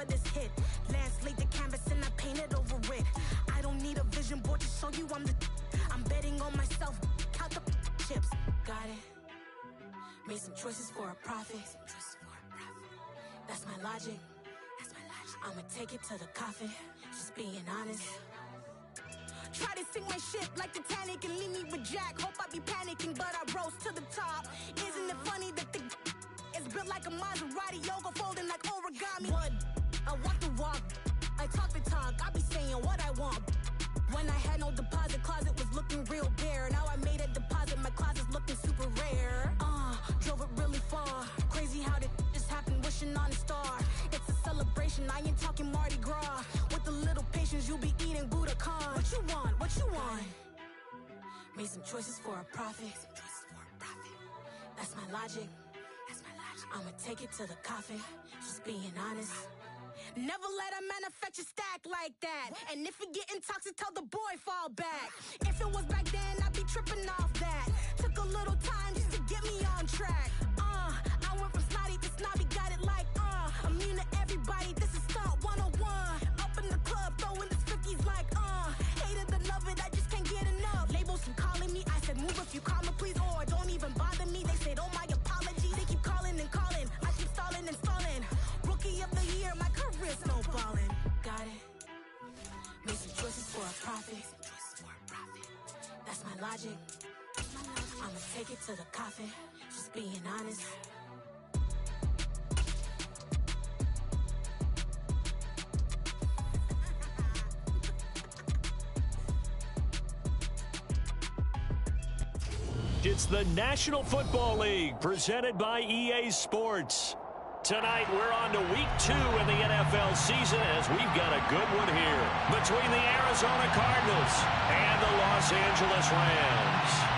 for this hit. Lance laid the canvas and I painted over it. I don't need a vision board to show you I'm betting on myself. Count the chips. Got it. Made some choices for a profit. That's my logic. I'ma take it to the coffin. Just being honest. Try to sink my ship like Titanic and leave me with Jack. Hope I be panicking, but I rose to the top. Isn't it funny that the is built like a Maserati, yoga folding like origami? What? I walk the walk, I talk the talk. I be saying what I want. When I had no deposit, closet was looking real bare. Now I made a deposit, my closet's looking super rare. Drove it really far. Crazy how did just happen, wishing on a star. It's a celebration, I ain't talking Mardi Gras. With a little patience, you'll be eating Budokan. What you want? What you want? Made some choices for a profit. That's my logic. I'ma take it to the coffin. Just being honest. Never let a manufacture stack like that. And if it getting toxic, tell the boy fall back. If it was back then, I'd be tripping off that. Took a little time just to get me on track. I went from snotty to snobby, got it like immune to everybody, this is stunt 101. Up in the club, throwing the 50s like hate it or love it, I just can't get enough. Labels keep calling me, I said move if you call me please, or don't even bother me. They said oh my apologies, they keep calling and calling. I keep stalling and stalling. Rookie of the year, my career snowballing. Got it. Made some choices for a profit. That's my logic. I'ma take it to the coffin. Just being honest. It's the National Football League presented by EA Sports. Tonight, we're on to week 2 in the NFL season as we've got a good one here between the Arizona Cardinals and the Los Angeles Rams.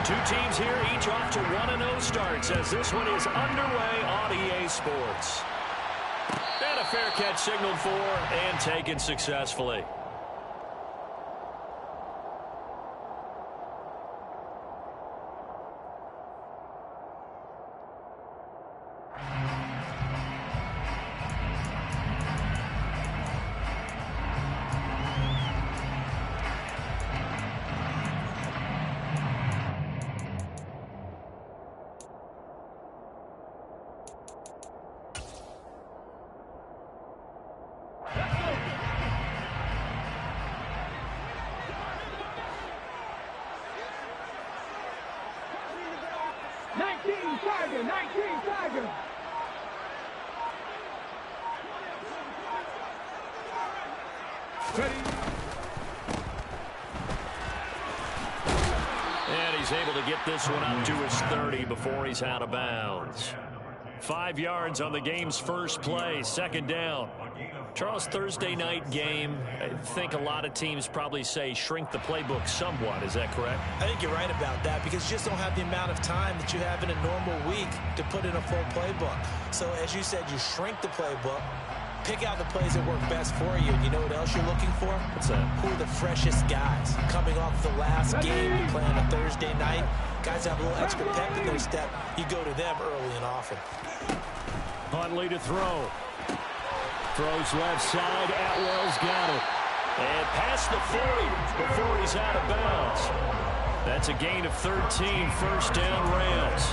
Two teams here, each off to 1-0 starts as this one is underway on EA Sports. And a fair catch signaled for and taken successfully. Tiger. Ready. And he's able to get this one up to his 30 before he's out of bounds. 5 yards on the game's first play, second down. Charles, Thursday night game, I think a lot of teams probably say shrink the playbook somewhat. Is that correct? I think you're right about that because you just don't have the amount of time that you have in a normal week to put in a full playbook. So as you said, you shrink the playbook, pick out the plays that work best for you. And you know what else you're looking for? What's that? Who are the freshest guys? Coming off the last game, you play on a Thursday night. Guys have a little extra pep in their step. You go to them early and often. Huntley to throw. Throws left side. Atwell's got it. And past the 40 before he's out of bounds. That's a gain of 13. First down, Rams.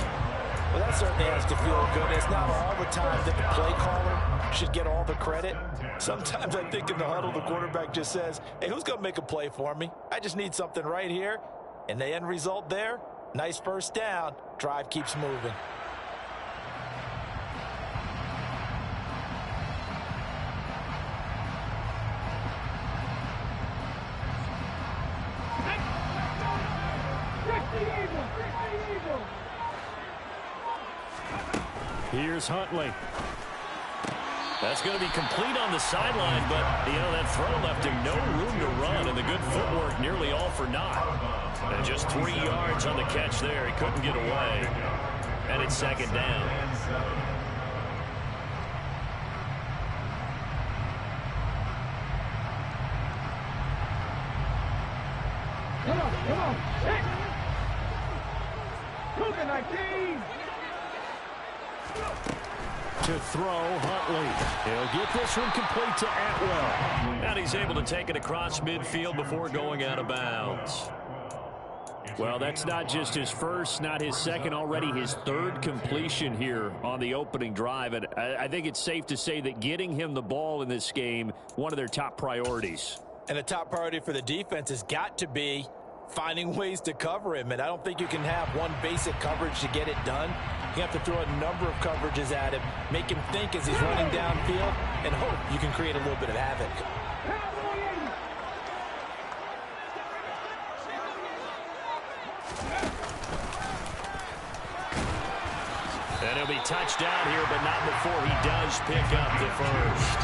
Well, that certainly has to feel good. It's not all the time that the play caller should get all the credit. Sometimes I think in the huddle, the quarterback just says, hey, who's going to make a play for me? I just need something right here. And the end result there, nice first down. Drive keeps moving. Here's Huntley. That's going to be complete on the sideline, but, that throw left him no room to run, and the good footwork nearly all for naught. And just 3 yards on the catch there. He couldn't get away. And it's second down. Come on. Hit. Cougar 19. To throw, Huntley. He'll get this one complete to Atwell. And he's able to take it across midfield before going out of bounds. Well, that's not just his first, not his second, already his third completion here on the opening drive. And I think it's safe to say that getting him the ball in this game, one of their top priorities. And the top priority for the defense has got to be finding ways to cover him. And I don't think you can have one basic coverage to get it done. You have to throw a number of coverages at him, make him think as he's running downfield, and hope you can create a little bit of havoc. And he'll be touched out here, but not before he does pick up the first.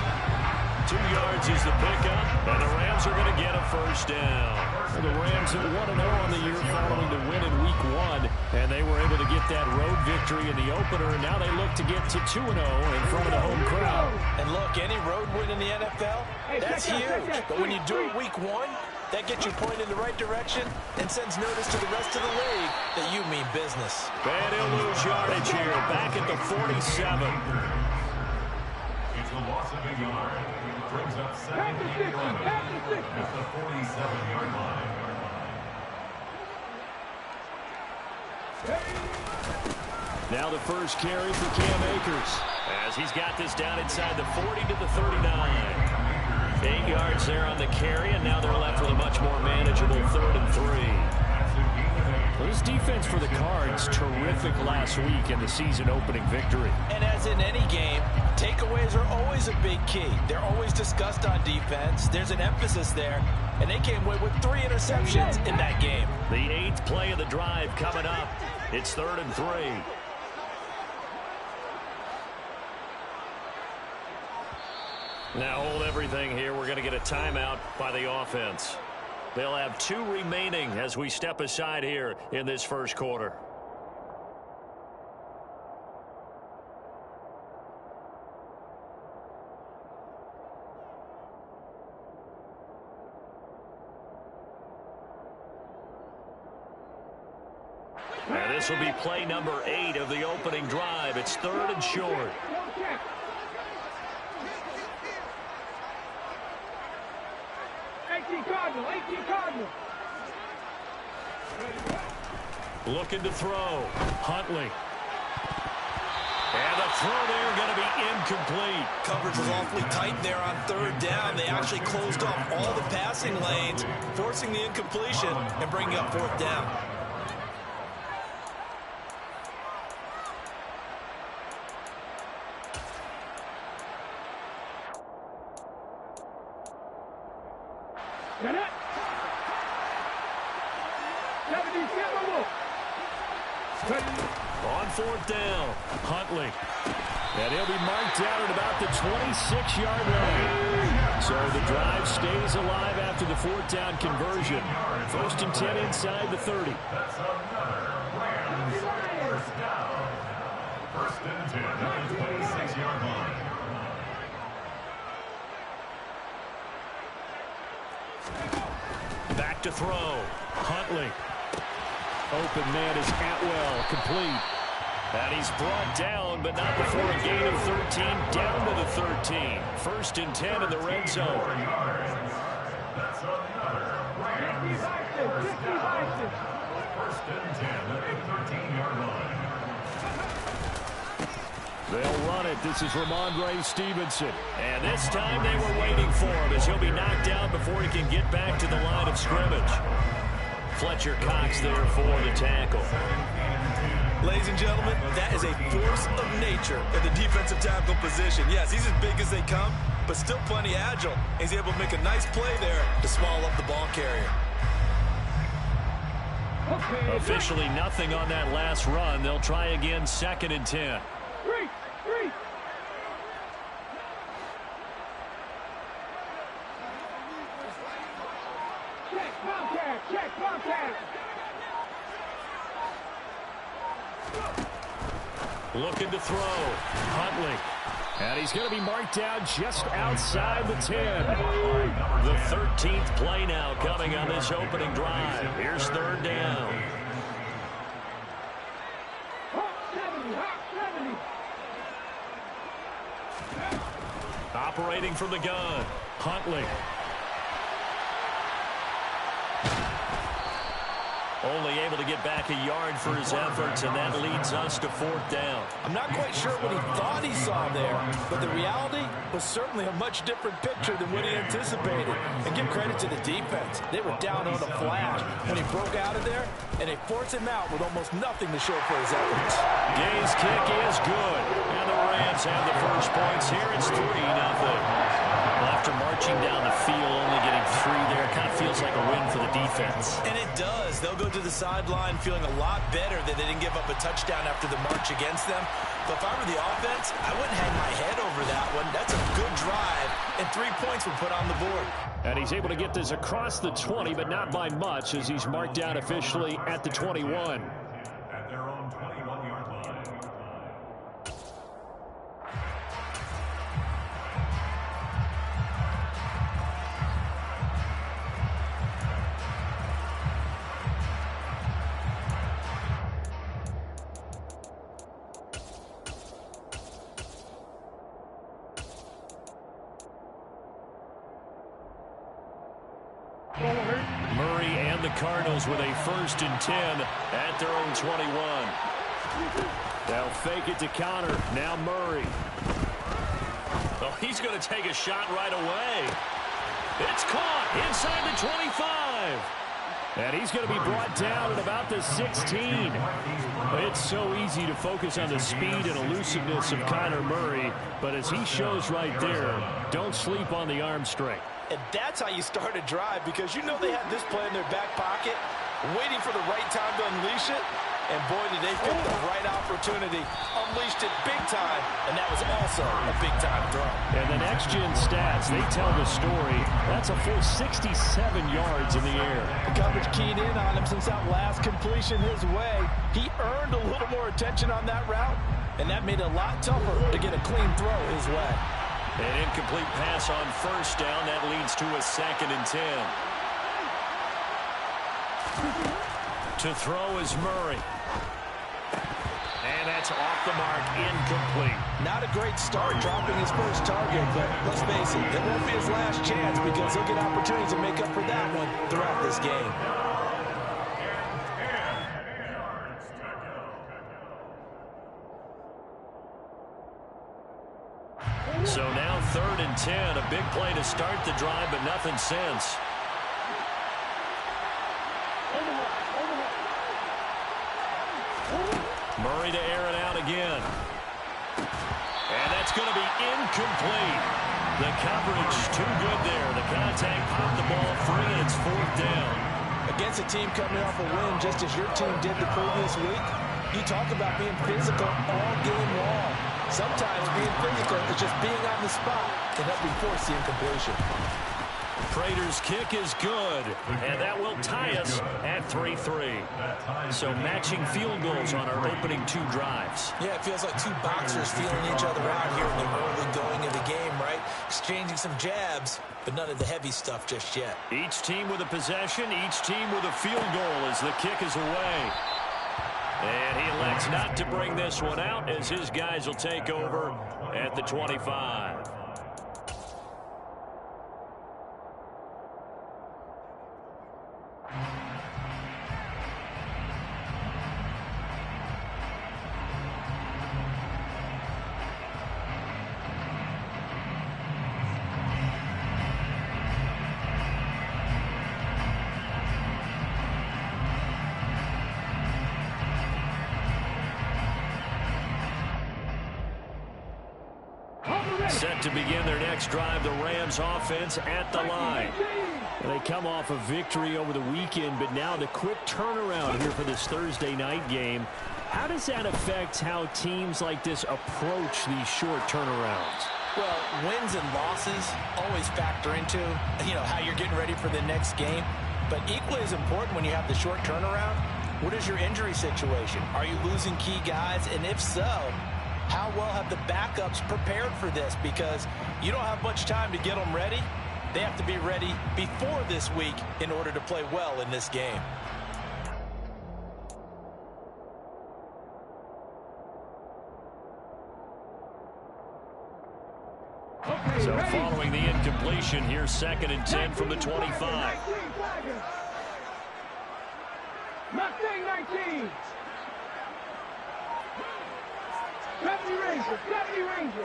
2 yards is the pickup, and the Rams are going to get a first down. Well, the Rams at 1-0 on the year following the win in Week 1, and they were able to get that road victory in the opener, and now they look to get to 2-0 in front of the home crowd. And look, any road win in the NFL, that's huge. But when you do it Week 1, that gets you pointed in the right direction and sends notice to the rest of the league that you mean business. And he'll lose yardage here, back at the 47. It's a loss of a yard. Brings up second and 11 at the 47-yard line. Now the first carry for Cam Akers. As he's got this down inside the 40 to the 39. 8 yards there on the carry, and now they're left with a much more manageable 3rd and 3. Well, this defense for the Cards, terrific last week in the season-opening victory. And as in any game, takeaways are always a big key. They're always discussed on defense. There's an emphasis there, and they came away with 3 interceptions in that game. The 8th play of the drive coming up. It's 3rd and 3. Now hold everything here. We're going to get a timeout by the offense. They'll have 2 remaining as we step aside here in this first quarter. And this will be play number 8 of the opening drive. It's 3rd and short. 18 Cardinal. Looking to throw. Huntley. And the throw there going to be incomplete. Coverage was awfully tight there on 3rd down. They actually closed off all the passing lanes, forcing the incompletion and bringing up 4th down. On 4th down, Huntley. And he'll be marked down at about the 26-yard line. So the drive stays alive after the 4th down conversion. 1st and 10 inside the 30. That's another Rams first down. 1st and 10 at the 26-yard line. Back to throw. Huntley. Open man is Atwell, complete. And he's brought down, but not before a gain of 13, down to the 13. 1st and 10 in the red zone. That's another Rams first down. 1st and 10 at the 13-yard line. They'll run it. This is Ramondre Stevenson. And this time they were waiting for him as he'll be knocked down before he can get back to the line of scrimmage. Fletcher Cox there for the tackle. Ladies and gentlemen, that is a force of nature at the defensive tackle position. Yes, he's as big as they come, but still plenty agile. He's able to make a nice play there to swallow up the ball carrier. Officially nothing on that last run. They'll try again 2nd and 10. Check contact. Looking to throw. Huntley. And he's going to be marked down just outside the 10. The 13th play now coming on this opening drive. Here's third down. Operating from the gun. Huntley. Only able to get back a yard for his efforts, and that leads us to fourth down. I'm not quite sure what he thought he saw there, but the reality was certainly a much different picture than what he anticipated. And give credit to the defense. They were down on a flash when he broke out of there, and they forced him out with almost nothing to show for his efforts. Gay's kick is good, and the Rams have the first points here. It's 3-0. Well, after marching down the field, only getting 3 there, kind of feels like a win for the defense. And it does. They'll go to the sideline feeling a lot better that they didn't give up a touchdown after the march against them. But if I were the offense, I wouldn't hang my head over that one. That's a good drive, and 3 points were put on the board. And he's able to get this across the 20, but not by much, as he's marked down officially at the 21. At their own 21-yard line. Murray and the Cardinals with a 1st and 10 at their own 21. They'll fake it to Connor. Now Murray. Oh, he's going to take a shot right away. It's caught inside the 25. And he's going to be brought down at about the 16. It's so easy to focus on the speed and elusiveness of Connor Murray, but as he shows right there, don't sleep on the arm strength. And that's how you start a drive, because you know they had this play in their back pocket, waiting for the right time to unleash it. And boy, did they pick the right opportunity. Unleashed it big time, and that was also a big-time throw. And the next-gen stats, they tell the story. That's a full 67 yards in the air. The coverage keyed in on him since that last completion his way. He earned a little more attention on that route, and that made it a lot tougher to get a clean throw his way. An incomplete pass on 1st down. That leads to a 2nd and 10. To throw is Murray. And that's off the mark, incomplete. Not a great start dropping his first target, but let's face it, it won't be his last chance, because he'll get opportunities to make up for that one throughout this game. So now 3rd and 10. A big play to start the drive, but nothing since. Murray to air it out again. And that's going to be incomplete. The coverage too good there. The contact popped the ball free, and it's 4th down. Against a team coming off a win just as your team did the previous week, you talk about being physical all game long. Sometimes being physical is just being on the spot and helping force the incompletion. Prater's kick is good, and that will tie us at 3-3. So matching field goals on our opening 2 drives. Yeah, it feels like 2 boxers feeling each other out here in the early going of the game, right? Exchanging some jabs, but none of the heavy stuff just yet. Each team with a possession, each team with a field goal as the kick is away. And he elects not to bring this one out, as his guys will take over at the 25. Set to begin their next drive, the Rams offense at the line. They come off a victory over the weekend, but now the quick turnaround here for this Thursday night game. How does that affect how teams like this approach these short turnarounds? Well, wins and losses always factor into, how you're getting ready for the next game. But equally as important when you have the short turnaround, what is your injury situation? Are you losing key guys? And if so, how well have the backups prepared for this? Because you don't have much time to get them ready. They have to be ready before this week in order to play well in this game. So following the incompletion, here's 2nd and 10 from the 25. Mustang 19. 70 Ranger.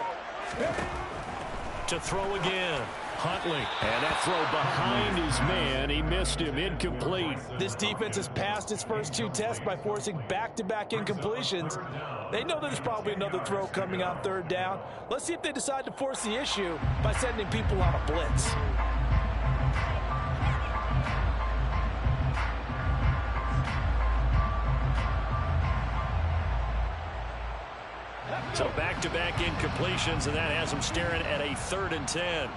To throw again. Huntley. And that throw behind his man. He missed him. Incomplete. This defense has passed its first 2 tests by forcing back-to-back incompletions. They know there's probably another throw coming on 3rd down. Let's see if they decide to force the issue by sending people on a blitz. So back-to-back incompletions, and that has them staring at a 3rd and 10.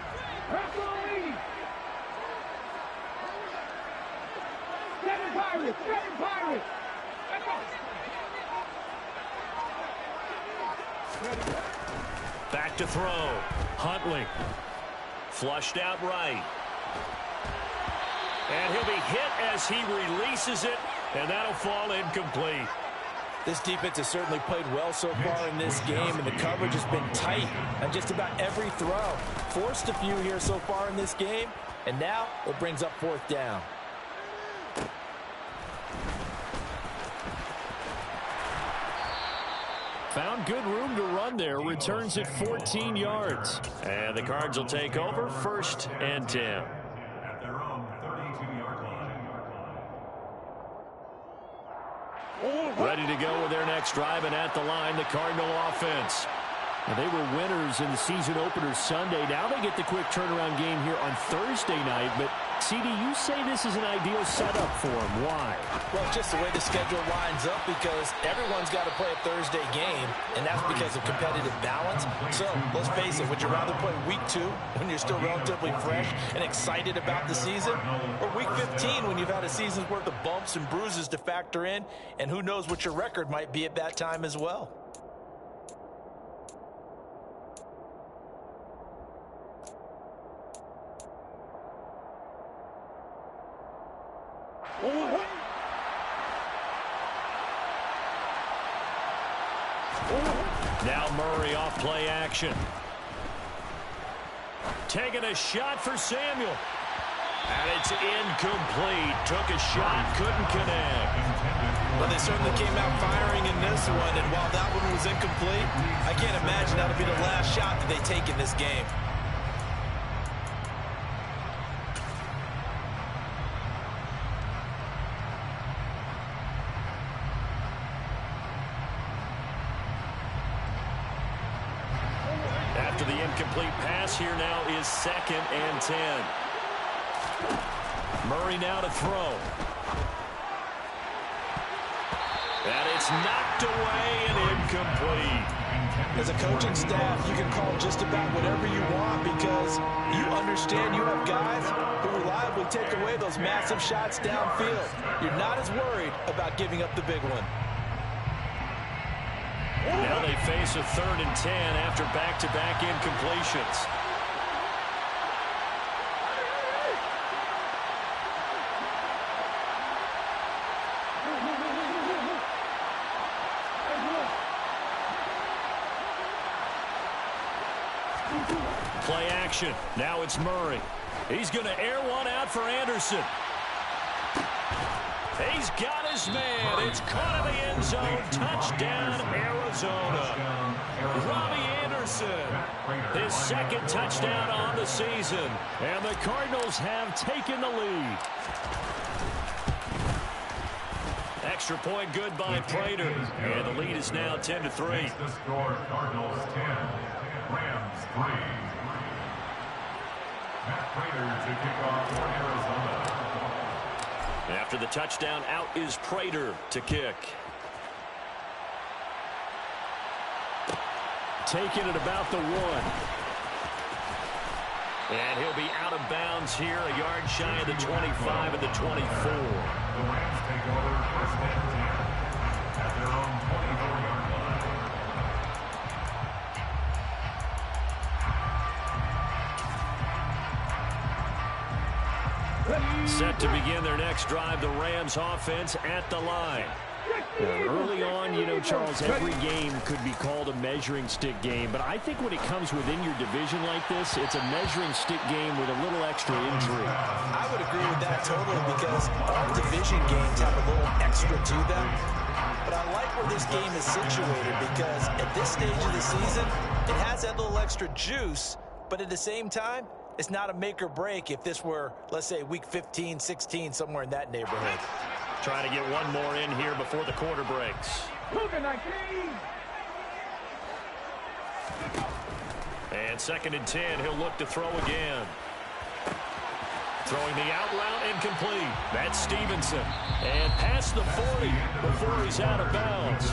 Back to throw. Huntley. Flushed out right. And he'll be hit as he releases it, and that'll fall incomplete. This defense has certainly played well so far in this game, and the coverage has been tight on just about every throw. Forced a few here so far in this game, and now it brings up 4th down. Found good room to run there. Returns it 14 yards. And the Cards will take over 1st and 10. At their own 32-yard line. Ready to go with their next drive, and at the line, the Cardinal offense. Now, they were winners in the season opener Sunday. Now they get the quick turnaround game here on Thursday night. But, CD, you say this is an ideal setup for them. Why? Well, it's just the way the schedule lines up because everyone's got to play a Thursday game, and that's because of competitive balance. So, let's face it, would you rather play week 2 when you're still relatively fresh and excited about the season, or week 15 when you've had a season's worth of bumps and bruises to factor in, and who knows what your record might be at that time as well? Now Murray off play action. Taking a shot for Samuel. And it's incomplete. Took a shot, couldn't connect. Well, they certainly came out firing in this one, and while that one was incomplete, I can't imagine that'll be the last shot that they take in this game. After the incomplete pass, here now is 2nd and 10. Murray now to throw. And it's knocked away and incomplete. As a coaching staff, you can call just about whatever you want because you understand you have guys who reliably take away those massive shots downfield. You're not as worried about giving up the big one. Now they face a 3rd and 10 after back-to-back incompletions. Play action. Now it's Murray. He's going to air one out for Anderson. He's got his man. It's caught in the end zone. Touchdown, Arizona. Robbie Anderson, his 2nd touchdown on the season. And the Cardinals have taken the lead. Extra point good by Prater. And the lead is now 10-3. The score, Cardinals 10, Rams 3. Matt Prater to kick off for Arizona. After the touchdown, out is Prater to kick. Taking it about the 1. And he'll be out of bounds here, a yard shy of the 25 and the 24. The Rams take over first and 10 at their own 24-yard line. Set to begin their next drive, the Rams offense at the line. Early on, you know, Charles, every game could be called a measuring stick game. But I think when it comes within your division like this, it's a measuring stick game with a little extra intrigue. I would agree with that totally because all division games have a little extra to them. But I like where this game is situated because at this stage of the season, it has that little extra juice. But at the same time, it's not a make or break if this were, let's say, week 15, 16, somewhere in that neighborhood. Trying to get one more in here before the quarter breaks. And 2nd and 10, he'll look to throw again. Throwing the out route incomplete. That's Stevenson. And past the 40 before he's out of bounds.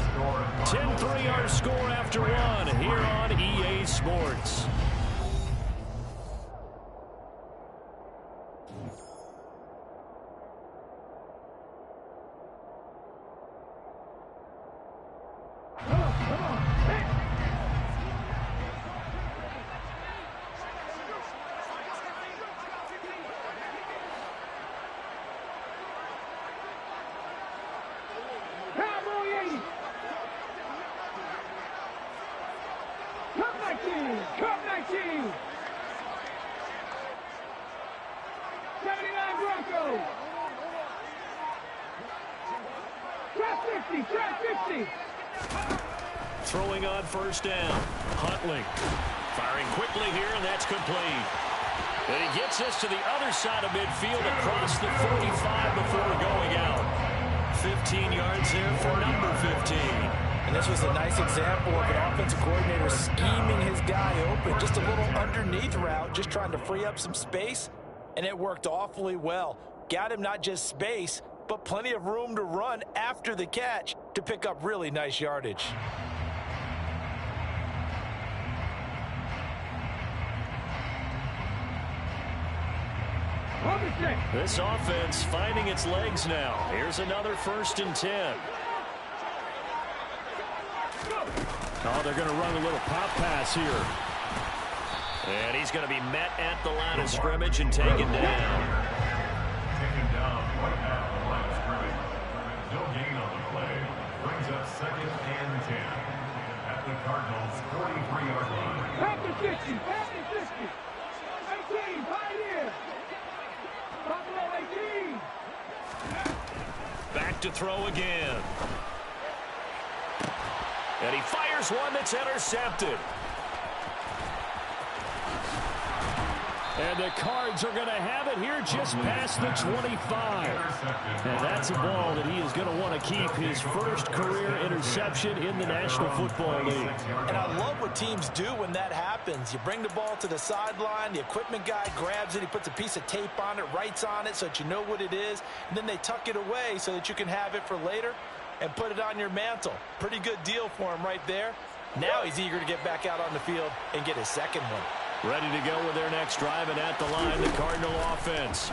10-3 our score after one here on EA Sports. Cup 19. 79 Broncos. Trap 50. Trap 50. Throwing on first down. Huntley firing quickly here, and that's complete. And he gets us to the other side of midfield across the 45 before going out. 15 yards there for number 15. And this was a nice example of an offensive coordinator scheming his guy open. Just a little underneath route, just trying to free up some space, and it worked awfully well. Got him not just space, but plenty of room to run after the catch to pick up really nice yardage. This offense finding its legs now. Here's another 1st and 10. Oh, they're going to run a little pop pass here. And he's going to be met at the line of scrimmage and taken down. Taken down right at the line of scrimmage. No gain on the play. Brings up 2nd and 10 at the Cardinals' 43-yard line. Back to 60. Back to 60. 18. Pioneer. Buffalo 18. Back to throw again. And he fires one that's intercepted. And the Cards are going to have it here just past the 25. And that's a ball that he is going to want to keep, his first career interception in the National Football League. And I love what teams do when that happens. You bring the ball to the sideline, the equipment guy grabs it, he puts a piece of tape on it, writes on it so that you know what it is, and then they tuck it away so that you can have it for later and put it on your mantle. Pretty good deal for him right there. Now he's eager to get back out on the field and get his second one. Ready to go with their next drive, and at the line, the Cardinal offense.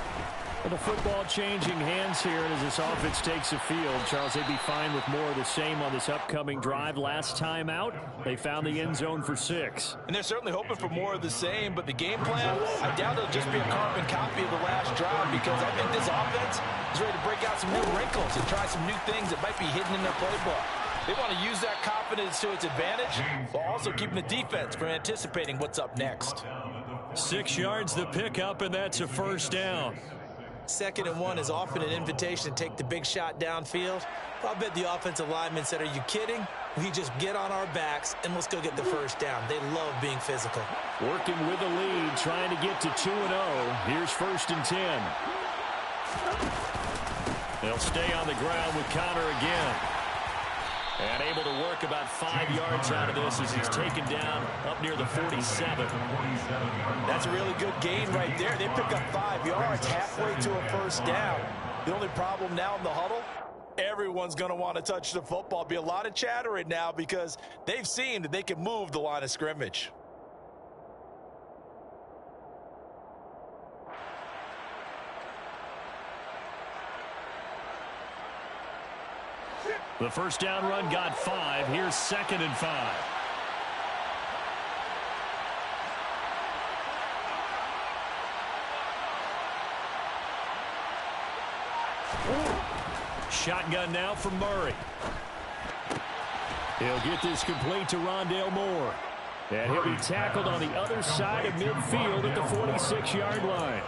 Well, the football changing hands here, and as this offense takes the field, Charles, they'd be fine with more of the same on this upcoming drive. Last time out, they found the end zone for 6. And they're certainly hoping for more of the same, but the game plan, I doubt it'll just be a carbon copy of the last drive because I think this offense is ready to break out some new wrinkles and try some new things that might be hidden in their playbook. They want to use that confidence to its advantage while also keeping the defense from anticipating what's up next. 6 yards the pickup, and that's a first down. 2nd and 1 is often an invitation to take the big shot downfield. I bet the offensive linemen said, are you kidding? We just get on our backs and let's go get the first down. They love being physical. Working with a lead, trying to get to 2-0. Here's 1st and 10. They'll stay on the ground with Connor again. And able to work about 5 yards out of this as he's taken down up near the 47. That's a really good gain right there. They pick up 5 yards halfway to a first down. The only problem now in the huddle, everyone's going to want to touch the football. Be a lot of chattering now because they've seen that they can move the line of scrimmage. The first down run got 5. Here's 2nd and 5. Shotgun now from Murray. He'll get this complete to Rondale Moore. And he'll be tackled on the other side of midfield at the 46-yard line.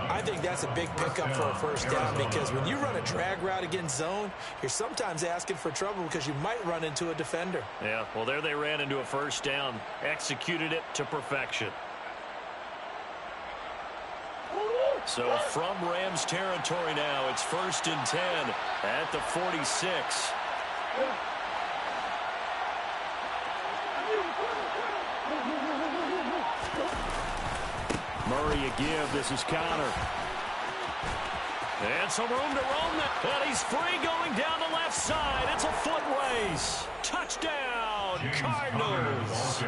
I think that's a big pickup for a first down, because when you run a drag route against zone, you're sometimes asking for trouble because you might run into a defender. Yeah, well, there they ran into a first down. Executed it to perfection. So from Rams territory now, it's 1st and 10 at the 46. Murray a give. This is Connor. And some room to roam that. And he's free going down the left side. It's a foot race. Touchdown, Cardinals.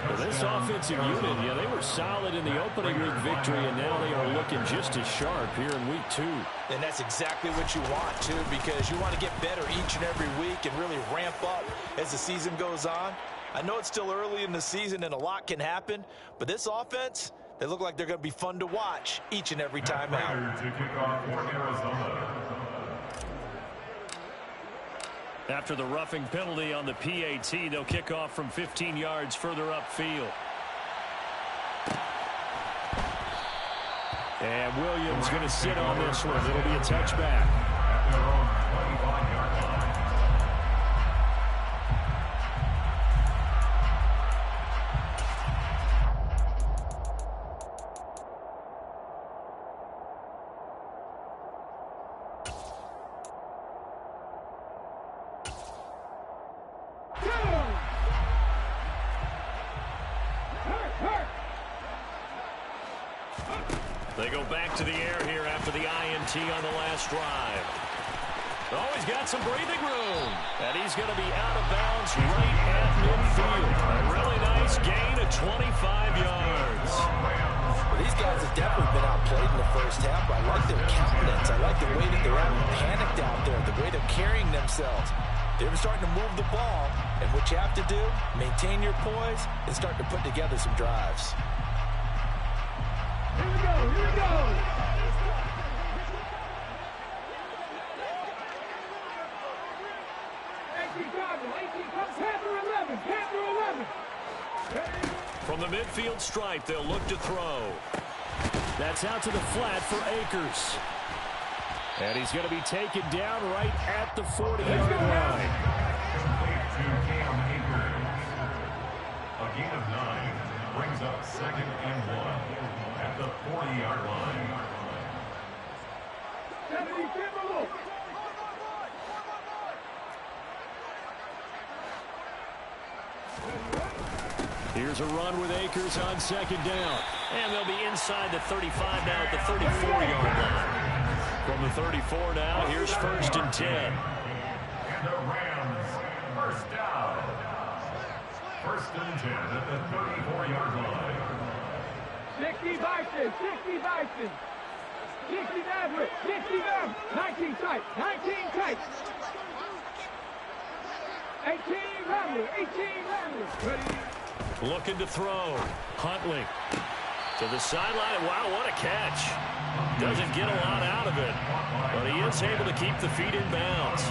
Well, this offensive unit, yeah, they were solid in the opening week victory, and now they are looking just as sharp here in week 2. And that's exactly what you want, too, because you want to get better each and every week and really ramp up as the season goes on. I know it's still early in the season and a lot can happen, but this offense, they look like they're going to be fun to watch each and every time out. To kick off for Arizona. After the roughing penalty on the PAT, they'll kick off from 15 yards further upfield. And Williams going to sit on this one. It'll be a touchback. At their own 25-yard line. They go back to the air here after the INT on the last drive. Oh, he's got some breathing room. And he's going to be out of bounds right at midfield. A really nice gain of 25 yards. Well, these guys have definitely been outplayed in the first half. I like their countenance. I like the way that they're out panicked out there, the way they're carrying themselves. They're starting to move the ball. And what you have to do, maintain your poise and start to put together some drives. Here we go, here we go. 18 comes Panther 11, Panther 11. From the midfield stripe, they'll look to throw. That's out to the flat for Akers. And he's going to be taken down right at the 40-yard line. To Cam Akers. A gain of 9 brings up 2nd and 1 at the 40-yard line. 70, Timberwolf. Here's a run with Akers on 2nd down. And they'll be inside the 35 now at the 34-yard line. From the 34 now, here's 1st and 10. And the Rams, first down. 1st and 10 at the 34-yard line. 60 Bison, 60 Bison. 60 Maverick, 60 them. 19 tight, 19 tight. 18 Ramblers, 18 Ramblers. Ready? Looking to throw. Huntley to the sideline. Wow, what a catch. Doesn't get a lot out of it, but he is able to keep the feet in bounds.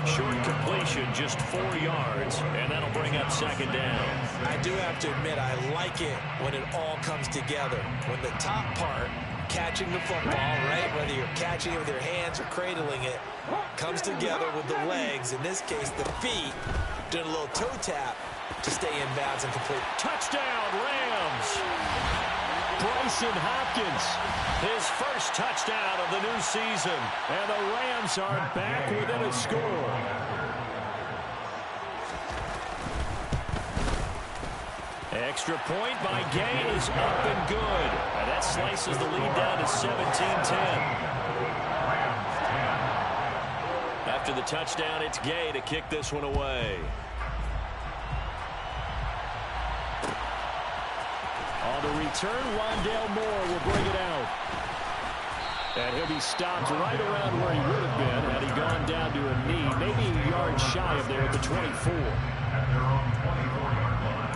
Short completion, just 4 yards, and that'll bring up 2nd down. I do have to admit, I like it when it all comes together. When the top part, catching the football, right, whether you're catching it with your hands or cradling it, comes together with the legs, in this case the feet, doing a little toe tap to stay in bounds and complete. Touchdown, Rams! Bryson Hopkins, his first touchdown of the new season. And the Rams are back within a score. Extra point by Gay is up and good. And that slices the lead down to 17-10. After the touchdown, it's Gay to kick this one away. On the return, Rondale Moore will bring it out. And he'll be stopped right around where he would have been had he gone down to a knee, maybe a yard shy of there at the 24. At their own 24-yard line.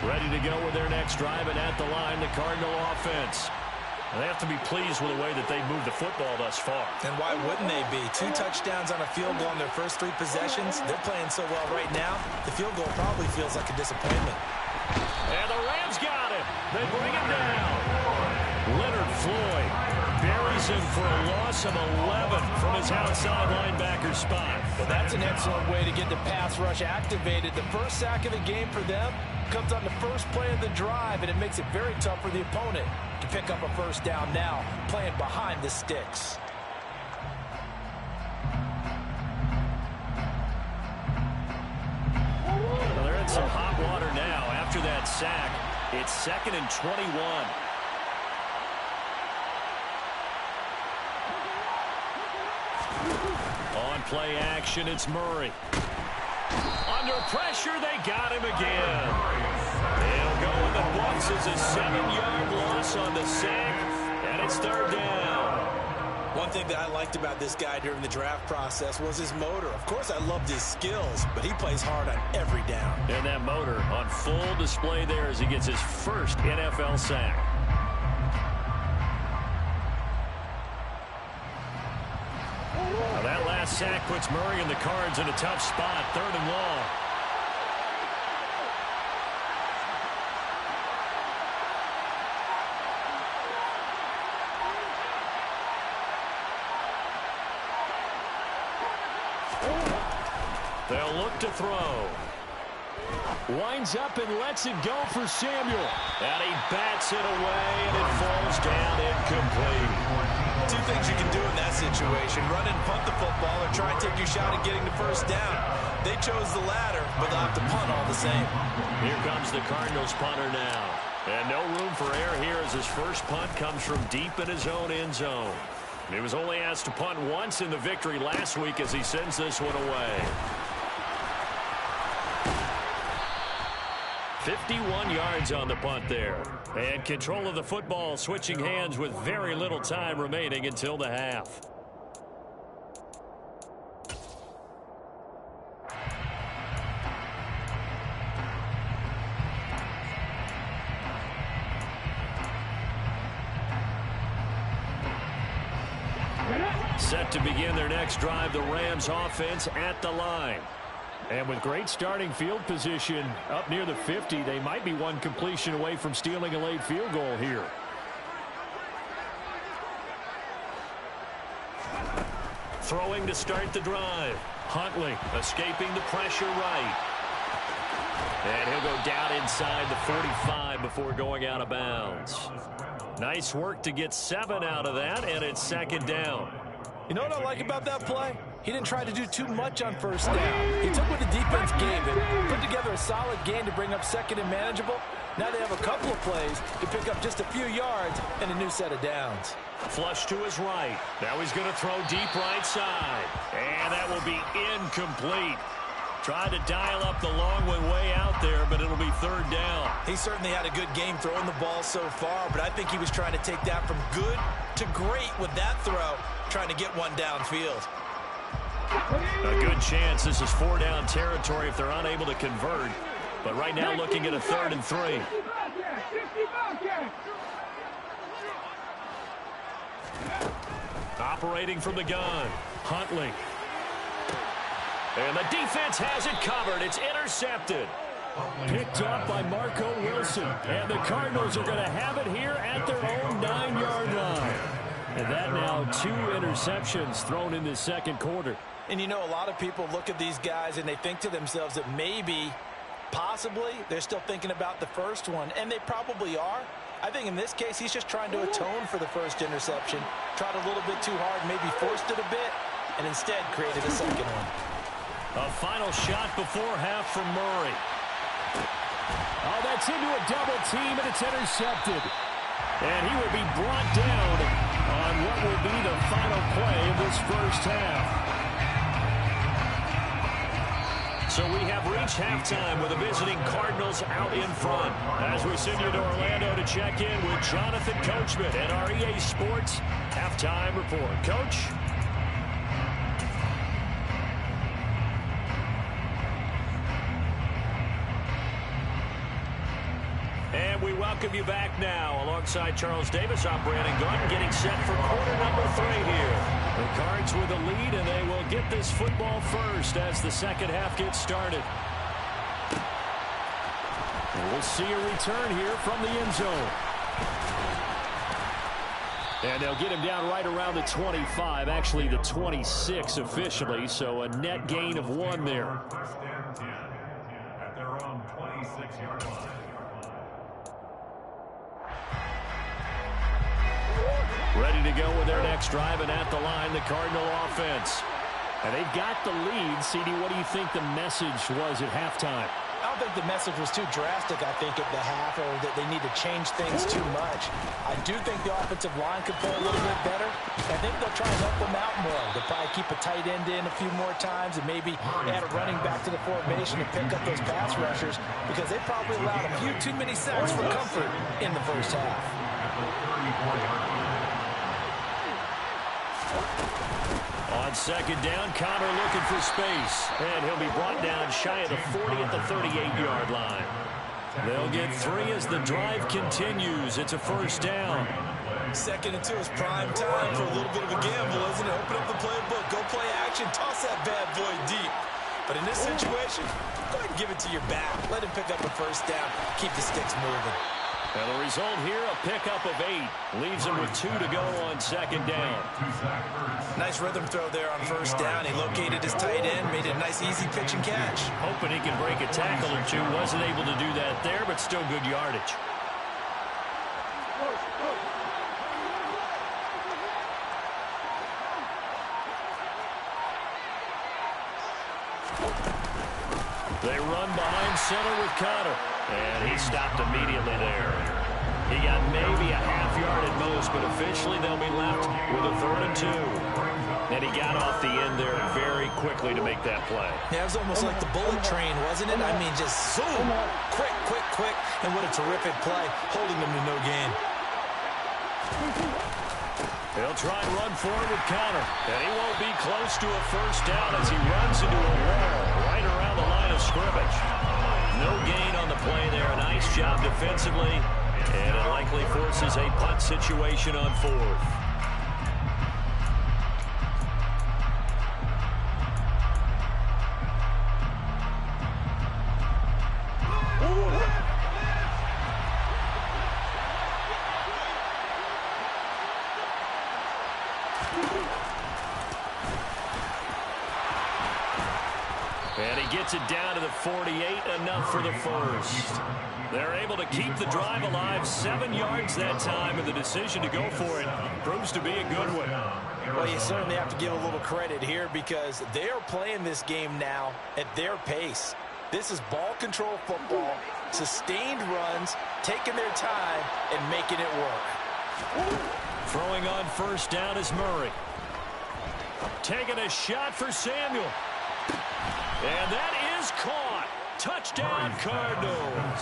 Ready to go with their next drive, and at the line, the Cardinal offense. They have to be pleased with the way that they've moved the football thus far. And why wouldn't they be? 2 touchdowns on a field goal in their first 3 possessions. They're playing so well right now, the field goal probably feels like a disappointment. And the Rams got him. They bring him down. Leonard Floyd buries him for a loss of 11 from his outside linebacker spot. Well, that's an excellent way to get the pass rush activated. The first sack of the game for them comes on the first play of the drive, and it makes it very tough for the opponent to pick up a first down now, playing behind the sticks. Well, they're in some hot water now. After that sack, it's 2nd and 21. On play action, it's Murray. Under pressure, they got him again. They'll go in the books as a 7-yard loss on the sack, and it's 3rd down. One thing that I liked about this guy during the draft process was his motor. Of course, I loved his skills, but he plays hard on every down. And that motor on full display there as he gets his first NFL sack. Now that last sack puts Murray and the Cards in a tough spot, 3rd and long. They'll look to throw. Winds up and lets it go for Samuel. And he bats it away, and it falls down incomplete. 2 things you can do in that situation: run and punt the football, or try and take your shot at getting the first down. They chose the latter, but they'll have to punt all the same. Here comes the Cardinals punter now. And no room for error here as his first punt comes from deep in his own end zone. He was only asked to punt once in the victory last week as he sends this one away. 51 yards on the punt there. And control of the football switching hands with very little time remaining until the half. Set to begin their next drive, the Rams offense at the line. And with great starting field position up near the 50, they might be one completion away from stealing a late field goal here. Throwing to start the drive. Huntley escaping the pressure right. And he'll go down inside the 45 before going out of bounds. Nice work to get 7 out of that, and it's 2nd down. You know what I like about that play? He didn't try to do too much on first down. He took what the defense gave him, put together a solid gain to bring up 2nd and manageable. Now they have a couple of plays to pick up just a few yards and a new set of downs. Flush to his right. Now he's going to throw deep right side. And that will be incomplete. Tried to dial up the long one way out there, but it'll be 3rd down. He certainly had a good game throwing the ball so far, but I think he was trying to take that from good to great with that throw, trying to get one downfield. A good chance this is 4-down territory if they're unable to convert. But right now looking at a 3rd and 3. Operating from the gun, Huntley. And the defense has it covered. It's intercepted. Picked up by Marco Wilson. And the Cardinals are going to have it here at their own 9-yard line. And that now 2 interceptions thrown in the 2nd quarter. And you know, a lot of people look at these guys and they think to themselves that maybe, possibly, they're still thinking about the first one. And they probably are. I think in this case, he's just trying to atone for the first interception. Tried a little bit too hard, maybe forced it a bit, and instead created a 2nd one. A final shot before half from Murray. Oh, that's into a double team, and it's intercepted. And he will be brought down on what will be the final play of this first half. So we have reached halftime with the visiting Cardinals out in front. As we send you to Orlando to check in with Jonathan Coachman and our EA Sports Halftime Report. Coach? And we welcome you back now. Alongside Charles Davis, I'm Brandon Gaudin, getting set for quarter number 3 here. The Cards with a lead, and they will get this football first as the second half gets started. And we'll see a return here from the end zone. And they'll get him down right around the 25, actually the 26 officially, so a net gain of 1 there. First and 10 at their own 26-yard line. Ready to go with their next drive, and at the line, the Cardinal offense. And they've got the lead. CD, what do you think the message was at halftime? I don't think the message was too drastic, I think, at the half, or that they need to change things too much. I do think the offensive line could play a little bit better. I think they'll try and help them out more. They'll probably keep a tight end in a few more times and maybe add a running back to the formation to pick up those pass rushers, because they probably allowed a few too many sacks for comfort in the first half. On second down, Connor looking for space. And he'll be brought down shy of the 40 at the 38-yard line. They'll get 3 as the drive continues. It's a first down. 2nd and 2 is prime time for a little bit of a gamble, isn't it? Open up the playbook, go play action, toss that bad boy deep. But in this situation, go ahead and give it to your back. Let him pick up a first down, keep the sticks moving. And the result here, a pickup of 8. Leaves him with 2 to go on second down. Nice rhythm throw there on first down. He located his tight end, made it a nice easy pitch and catch. Hoping he can break a tackle or two. Wasn't able to do that there, but still good yardage. They run behind center with Connor. And he stopped immediately there. He got maybe a half yard at most, but officially they'll be left with a 3rd and 2. And he got off the end there very quickly to make that play. Yeah, it was almost like the bullet train, wasn't it? I mean, just zoom, quick, quick, quick. And what a terrific play, holding them to no gain. He'll try and run forward with Connor. And he won't be close to a first down as he runs into a wall right around the line of scrimmage. No gain on the play there. A nice job defensively. And it likely forces a punt situation on 4th. And he gets it down to the 48, enough for the first. They're able to keep the drive alive, 7 yards that time, and the decision to go for it proves to be a good one. Well, you certainly have to give a little credit here because they are playing this game now at their pace. This is ball control football, sustained runs, taking their time, and making it work. Throwing on first down is Murray. Taking a shot for Samuel. And that is caught. Touchdown, Cardinals.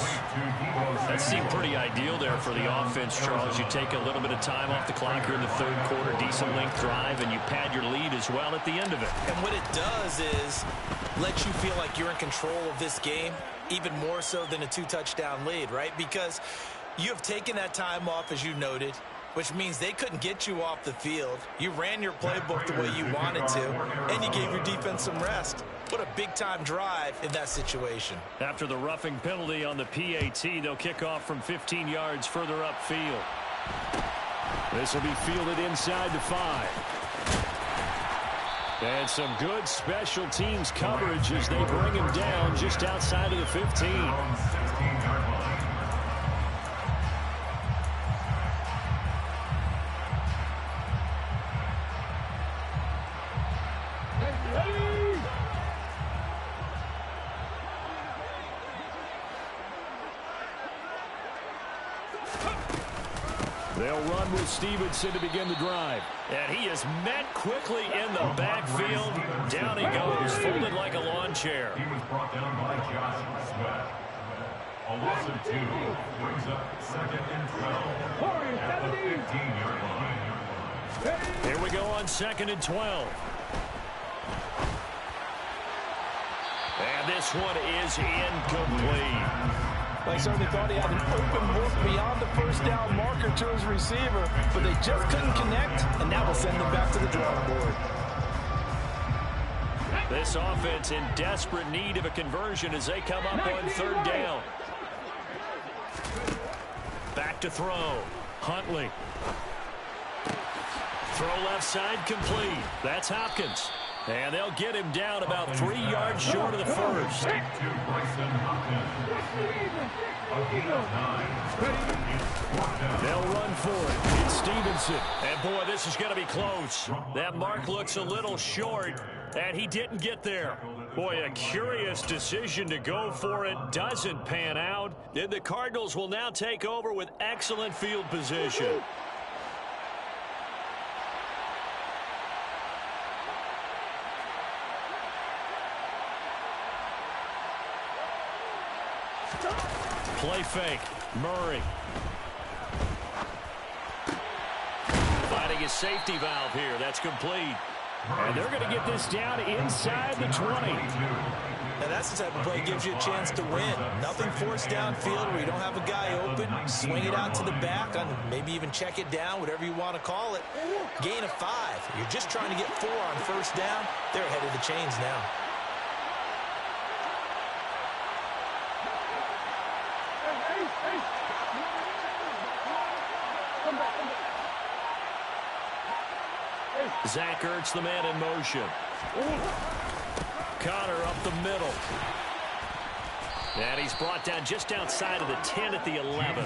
That seemed pretty ideal there for the offense, Charles. You take a little bit of time off the clock here in the 3rd quarter, decent length drive, and you pad your lead as well at the end of it. And what it does is let you feel like you're in control of this game, even more so than a 2-touchdown lead, right? Because you have taken that time off, as you noted, which means they couldn't get you off the field. You ran your playbook the way you wanted to, and you gave your defense some rest. What a big-time drive in that situation. After the roughing penalty on the PAT, they'll kick off from 15 yards further upfield. This will be fielded inside the 5. And some good special teams coverage as they bring him down just outside of the 15. They'll run with Stevenson to begin the drive. And he is met quickly in the backfield. Down he goes, folded like a lawn chair. He was brought down by Josh Sweat. A loss of 2 brings up 2nd and 12 at the 15-yard line. Here we go on 2nd and 12. And this one is incomplete. They certainly thought he had an open look beyond the first down marker to his receiver, but they just couldn't connect, and that will send them back to the drawing board. This offense in desperate need of a conversion as they come up on 3rd down. Back to throw. Huntley. Throw left side complete. That's Hopkins. And they'll get him down about 3 yards short of the first. To Bryson Hopkins. A gain of 9. They'll run for it. It's Stevenson. And boy, this is going to be close. That mark looks a little short, and he didn't get there. Boy, a curious decision to go for it. Doesn't pan out. And the Cardinals will now take over with excellent field position. Play fake. Murray. Finding his safety valve here. That's complete. And they're going to get this down inside the 20. Now that's the type of play that gives you a chance to win. Nothing forced downfield where you don't have a guy open. Swing it out to the back, and maybe even check it down, whatever you want to call it. Gain of 5. You're just trying to get 4 on first down. They're ahead of the chains now. Zach Ertz, the man in motion. Connor up the middle. And he's brought down just outside of the 10 at the 11.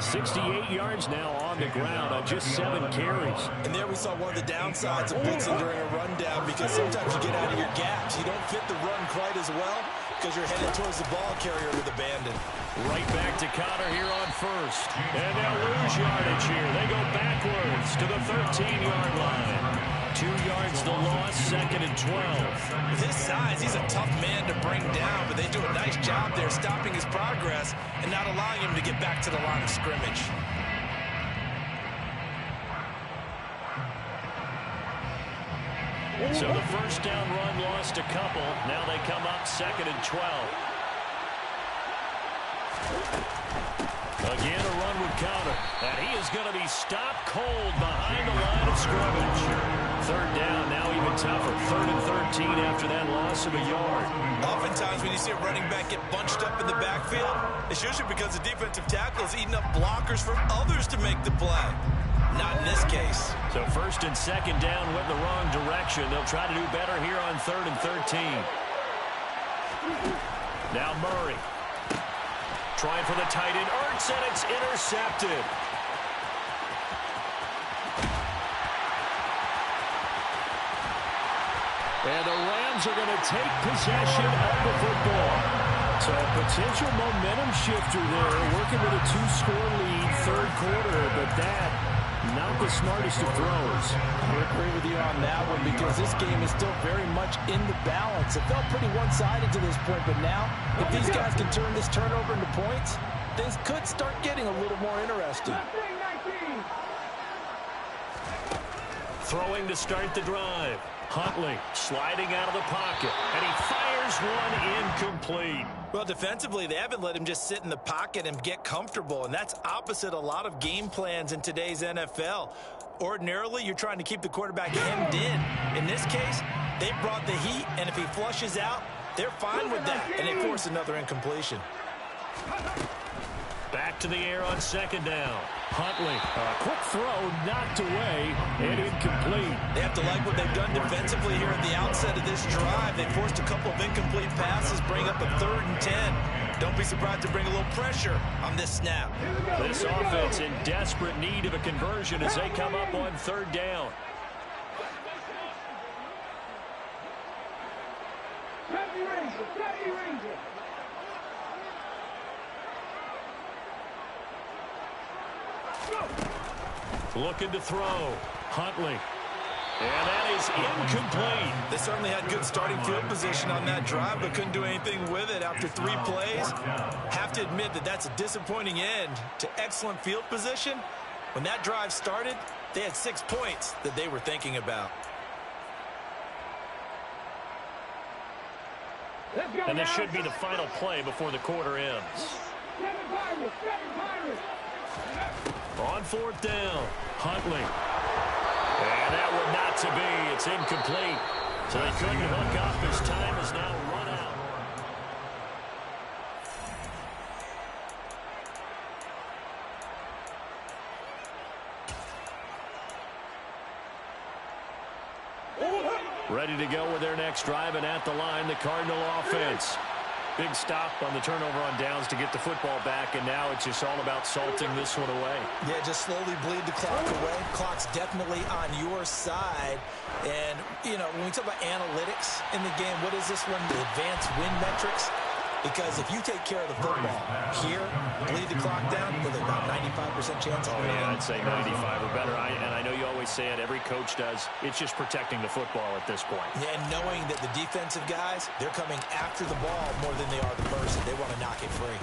68 yards now on the ground on just 7 carries. And there we saw one of the downsides of blitzing during a rundown, because sometimes you get out of your gaps. You don't fit the run quite as well because you're headed towards the ball carrier with abandon. Right back to Connor here on first. And they'll lose yardage here. They go backwards to the 13-yard line. 2 yards the loss, 2nd and 12. With his size, he's a tough man to bring down, but they do a nice job there stopping his progress and not allowing him to get back to the line of scrimmage. So the first down run lost a couple. Now they come up 2nd and 12. Again, a run with Connor. And he is going to be stopped cold behind the line of scrimmage. 3rd down, now even tougher. 3rd and 13 after that loss of a yard. Oftentimes when you see a running back get bunched up in the backfield, it's usually because the defensive tackle is eating up blockers from others to make the play. Not in this case. So 1st and 2nd down went in the wrong direction. They'll try to do better here on 3rd and 13. Now Murray. Trying for the tight end, Ertz, and it's intercepted. And the Rams are going to take possession of the football. So a potential momentum shifter there, working with a 2-score lead, 3rd quarter, but that, not the smartest of throws. I agree with you on that one, because this game is still very much in the balance. It felt pretty one-sided to this point, but now, if these guys can turn this turnover into points, things could start getting a little more interesting. Throwing to start the drive. Huntley sliding out of the pocket, and he fires one incomplete. Well, defensively, they haven't let him just sit in the pocket and get comfortable, and that's opposite a lot of game plans in today's NFL. Ordinarily, you're trying to keep the quarterback hemmed in. In this case, they brought the heat, and if he flushes out, they're fine with that, and they force another incompletion. Back to the air on 2nd down. Huntley, a quick throw, knocked away, and incomplete. They have to like what they've done defensively here at the outset of this drive. They forced a couple of incomplete passes, bring up a 3rd and 10. Don't be surprised to bring a little pressure on this snap. This offense in desperate need of a conversion as they come up on 3rd down. Looking to throw. Huntley. And that is incomplete. They certainly had good starting field position on that drive, but couldn't do anything with it after 3 plays. Have to admit that that's a disappointing end to excellent field position. When that drive started, they had 6 points that they were thinking about. And this should be the final play before the quarter ends. On 4th down, Huntley. And that one not to be. It's incomplete. So they couldn't hook up. His time is now run out. Ready to go with their next drive, and at the line, the Cardinal offense. Big stop on the turnover on downs to get the football back, and now it's just all about salting this one away. Yeah, just slowly bleed the clock away. Clock's definitely on your side. And, you know, when we talk about analytics in the game, what is this one? The advanced win metrics? Because if you take care of the football here, bleed the clock down, with about 95% chance of winning. Yeah, I'd say 95 or better. And I know you always say it, every coach does. It's just protecting the football at this point. Yeah, and knowing that the defensive guys, they're coming after the ball more than they are the person. They want to knock it free.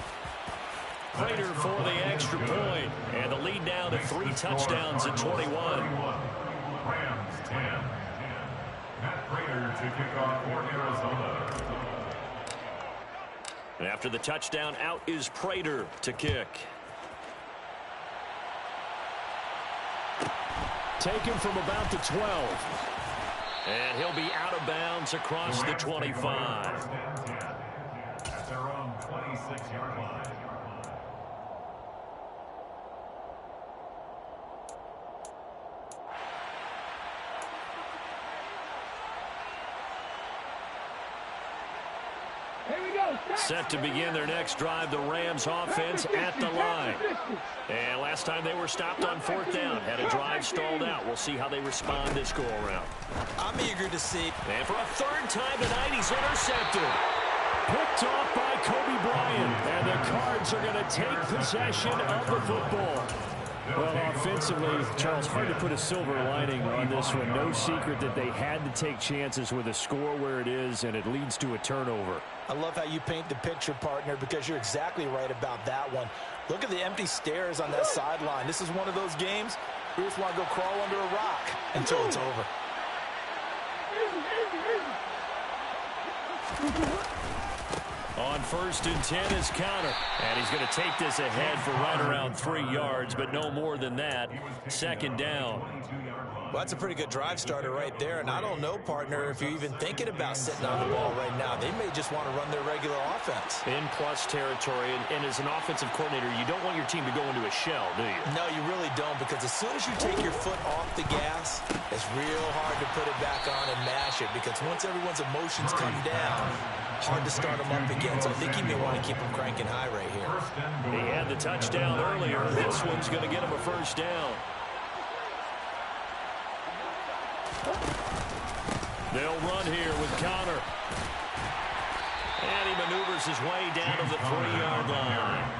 Prater for the extra point. And the lead now to 3 touchdowns at 21. Rams 10. Matt Prater to kick off for Arizona. And after the touchdown, out is Prater to kick. Taken from about the 12. And he'll be out of bounds across the 25. At their own 26-yard line. Set to begin their next drive, the Rams offense at the line. And last time they were stopped on 4th down, had a drive stalled out. We'll see how they respond this go-around. I'm eager to see. And for a 3rd time tonight, he's intercepted. Picked off by Kobe Bryant. And the Cards are going to take possession of the football. Well, offensively, Charles, hard to put a silver lining on this one. No secret that they had to take chances with a score where it is, and it leads to a turnover. I love how you paint the picture, partner, because you're exactly right about that one. Look at the empty stairs on that sideline. This is one of those games we just want to go crawl under a rock until it's over. On 1st and 10 is Conner. And he's going to take this ahead for right around 3 yards, but no more than that. 2nd down. Well, that's a pretty good drive starter right there. And I don't know, partner, if you're even thinking about sitting on the ball right now. They may just want to run their regular offense. In plus territory. And as an offensive coordinator, you don't want your team to go into a shell, do you? No, you really don't, because as soon as you take your foot off the gas, it's real hard to put it back on and mash it, because once everyone's emotions come down, hard to start them up again. So I think you may want to keep them cranking high right here. He had the touchdown earlier. This one's going to get him a 1st down. They'll run here with Conner. And he maneuvers his way down to the 3-yard line.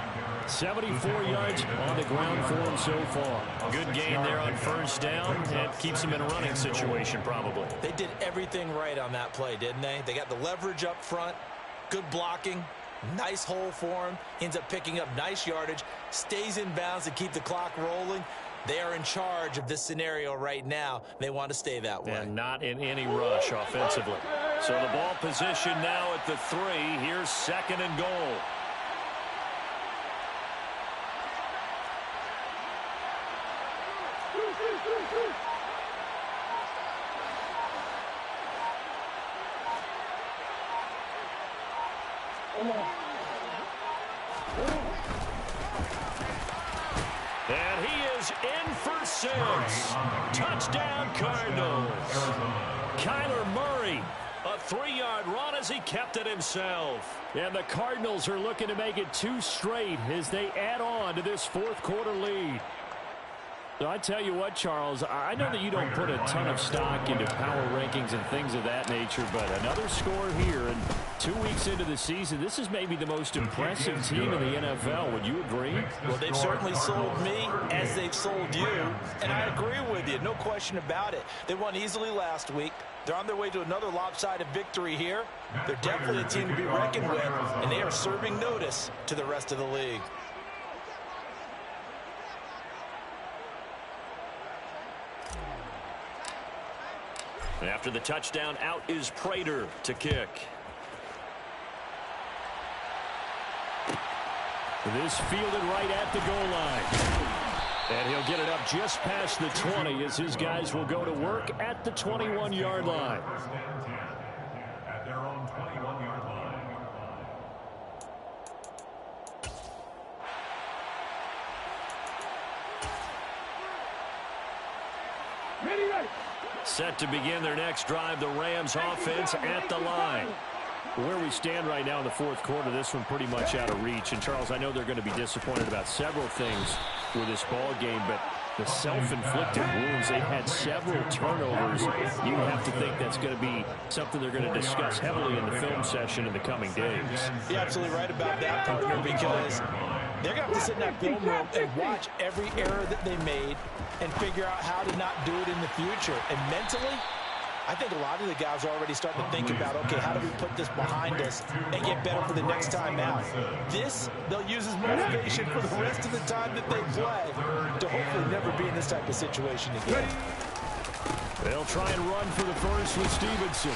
74 yards on the ground for him so far. Good gain there on 1st down. And keeps him in a running situation, probably. They did everything right on that play, didn't they? They got the leverage up front, good blocking, nice hole for him, ends up picking up nice yardage, stays in bounds to keep the clock rolling. They are in charge of this scenario right now. They want to stay that way. And not in any rush offensively. So the ball position now at the 3. Here's 2nd and goal. And he is in for 6. Touchdown, Cardinals. Kyler Murray, a 3-yard run as he kept it himself. And the Cardinals are looking to make it 2 straight as they add on to this 4th quarter lead. So I tell you what, Charles, I know that you don't put a ton of stock into power rankings and things of that nature, but another score here, and 2 weeks into the season, this is maybe the most impressive team in the NFL. Would you agree? Well, they've certainly sold me as they've sold you, and I agree with you, no question about it. They won easily last week. They're on their way to another lopsided victory here. They're definitely a team to be reckoned with, and they are serving notice to the rest of the league. After the touchdown, out is Prater to kick. This fielded right at the goal line. And he'll get it up just past the 20 as his guys will go to work at the 21-yard line. First and 10 at their own 21-yard line. Ready. Set to begin their next drive, the Rams offense at the line. Where we stand right now in the fourth quarter, this one pretty much out of reach. And, Charles, I know they're going to be disappointed about several things with this ball game, but the self-inflicted wounds, they've had several turnovers. You have to think that's going to be something they're going to discuss heavily in the film session in the coming days. You're absolutely right about that, partner, because they're going to have to sit in that film room and watch every error that they made and figure out how to not do it in the future. And mentally, I think a lot of the guys are already starting to think about, okay, how do we put this behind us and get better for the next time out? This, they'll use as motivation for the rest of the time that they play to hopefully never be in this type of situation again. They'll try and run for the first with Stevenson.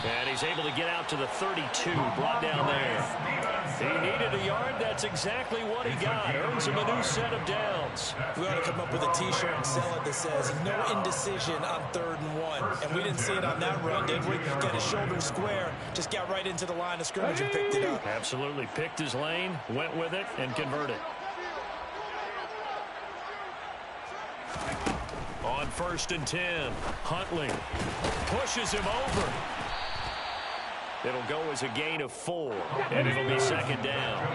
And he's able to get out to the 32, brought down there. He needed a yard. That's exactly what he got. Earns him a new set of downs. We ought to come up with a T-shirt and sell it that says, no indecision on 3rd and 1. And we didn't see it on that run, did we? Got his shoulder square, just got right into the line of scrimmage and picked it up. Absolutely. Picked his lane, went with it, and converted. On 1st and 10, Huntley pushes him over. It'll go as a gain of 4, and it'll be 2nd down.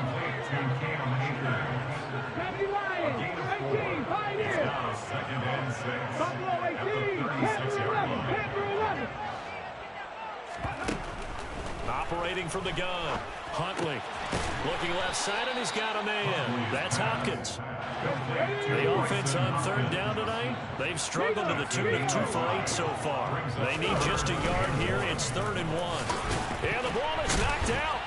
County Lions, 19, Pioneers. Now 2nd and 6. Buffalo 18, Panther 11. Operating from the gun, Huntley looking left side, and he's got a man. That's Hopkins. The offense on 3rd down tonight, they've struggled to the tune of 2 for 8 so far. They need just a yard here. It's 3rd and 1. And the ball is knocked out.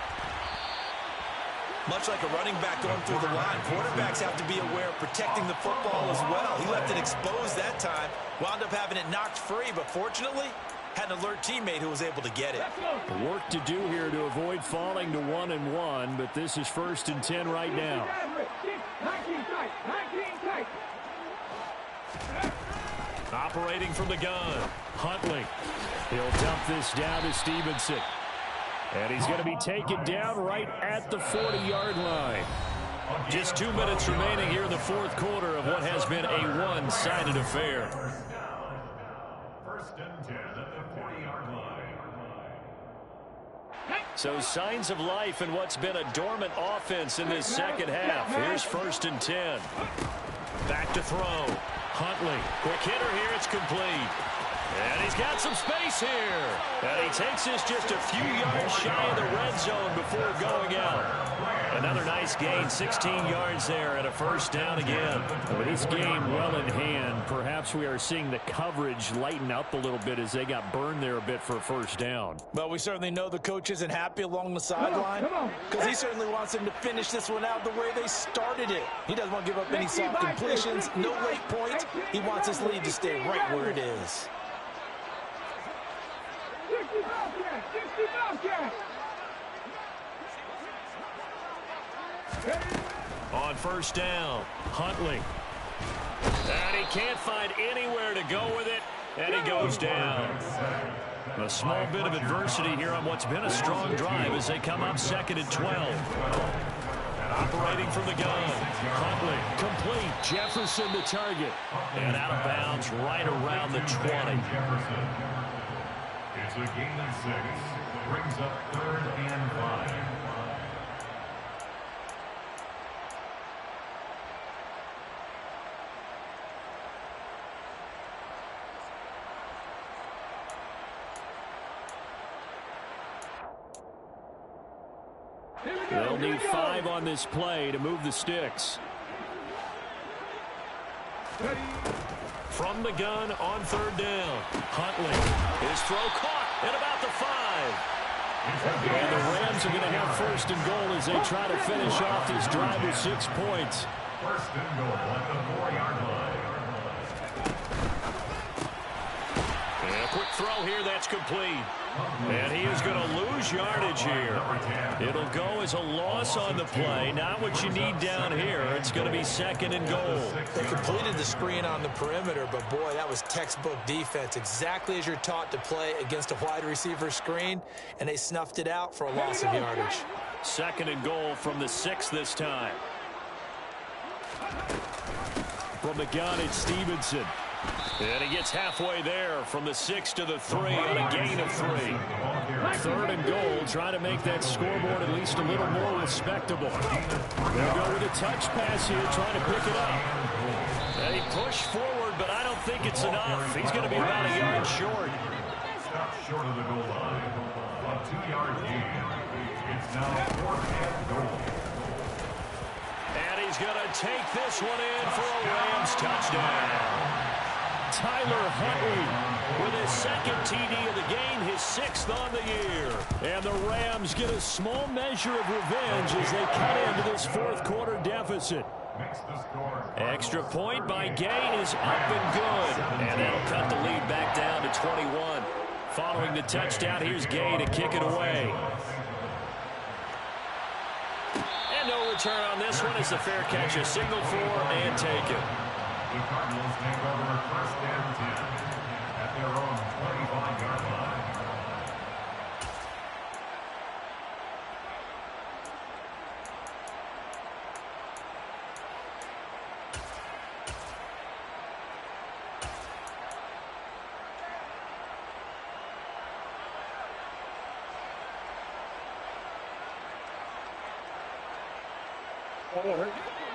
Much like a running back going through the line, quarterbacks have to be aware of protecting the football as well. He left it exposed that time, wound up having it knocked free, but fortunately, had an alert teammate who was able to get it. Work to do here to avoid falling to 1-1, but this is 1st and 10 right now. 19 tight. Operating from the gun, Huntley. He'll dump this down to Stevenson. And he's going to be taken down right at the 40-yard line. Just 2 minutes remaining here in the fourth quarter of what has been a one-sided affair. 1st and 10 at the 40-yard line. So signs of life in what's been a dormant offense in this second half. Here's 1st and 10. Back to throw. Huntley, quick hitter here, it's complete. And he's got some space here. And he takes this just a few yards shy of the red zone before going out. Another nice gain, 16 yards there, and a 1st down again. With this game well in hand, perhaps we are seeing the coverage lighten up a little bit as they got burned there a bit for a 1st down. Well, we certainly know the coach isn't happy along the sideline because he certainly wants them to finish this one out the way they started it. He doesn't want to give up any soft completions, no late points. He wants his lead to stay right where it is. 60 Bobcats. On 1st down, Huntley. And he can't find anywhere to go with it, and he goes down. A small bit of adversity here on what's been a strong drive as they come up 2nd and 12. Operating from the gun, Huntley, complete, Jefferson the target, and out of bounds right around the 20. It's a gain of 6. Brings up 3rd and 5. They'll need 5 on this play to move the sticks. From the gun on 3rd down. Huntley. His throw caught at about the 5. And the Rams are going to have 1st and goal as they try to finish off this drive with 6 points. 1st and goal at the 4-yard line. And a quick throw here, that's complete. And he is going to lose yardage here. It'll go as a loss on the play. Not what you need down here. It's going to be 2nd and goal. They completed the screen on the perimeter, but boy, that was textbook defense. Exactly as you're taught to play against a wide receiver screen, and they snuffed it out for a loss of yardage. 2nd and goal from the 6 this time. From the gun, it's Stevenson. And he gets halfway there from the 6 to the 3 on a gain of 3. 3rd and goal, trying to make that scoreboard at least a little more respectable. They'll go with a touch pass here, trying to pick it up. And he pushed forward, but I don't think it's enough. He's going to be about a yard short. Stop short of the goal line. A 2-yard gain. It's now 4th and goal. And he's going to take this one in for a Rams touchdown. Tyler Huntley with his 2nd TD of the game, his 6th on the year. And the Rams get a small measure of revenge as they cut into this 4th quarter deficit. Extra point by Gain is up and good. And that'll cut the lead back down to 21. Following the touchdown, here's Gain to kick it away. And no return on this one as the fair catch is signaled for and taken. The Cardinals take over 1st and 10 at their own 25-yard line.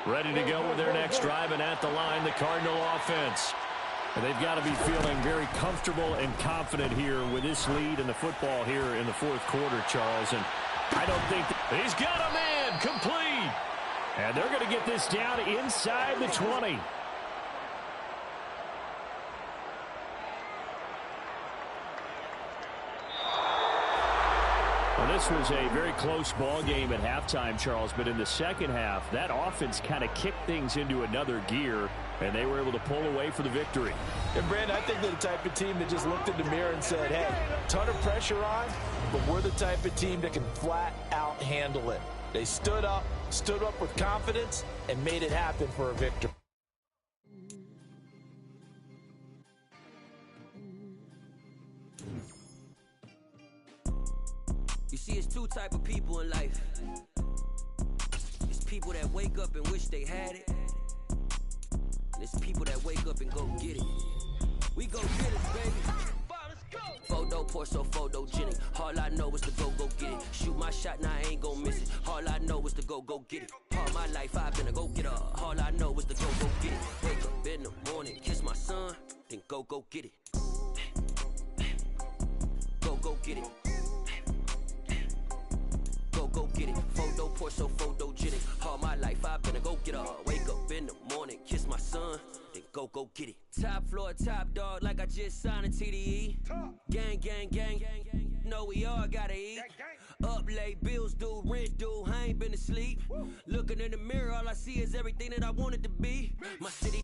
Ready to go with their next drive, and at the line, the Cardinal offense. And they've got to be feeling very comfortable and confident here with this lead in the football here in the 4th quarter, Charles. And I don't think he's got a man complete. And they're going to get this down inside the 20. Well, this was a very close ball game at halftime, Charles, but in the 2nd half, that offense kind of kicked things into another gear, and they were able to pull away for the victory. And, Brandon, I think they're the type of team that just looked in the mirror and said, hey, ton of pressure on, but we're the type of team that can flat out handle it. They stood up with confidence, and made it happen for a victory. You see, it's 2 type of people in life. It's people that wake up and wish they had it. And it's people that wake up and go get it. We go get it, baby. Photo poor, so photogenic. All I know is to go get it. Shoot my shot, now I ain't gon' miss it. All I know is to go get it. All my life I've been a go getter. All I know is to go get it. Wake up in the morning, kiss my son, then go get it. Go get it. Go get it. Photo poor, so photogenic. All my life I've been a go getter. Wake up in the morning, kiss my son, then go get it. Top floor, top dog, like I just signed a TDE. Gang, gang, gang, gang, gang. Know we all gotta eat. Up late, bills due, rent due, I ain't been asleep. Looking in the mirror, all I see is everything that I wanted to be. My city.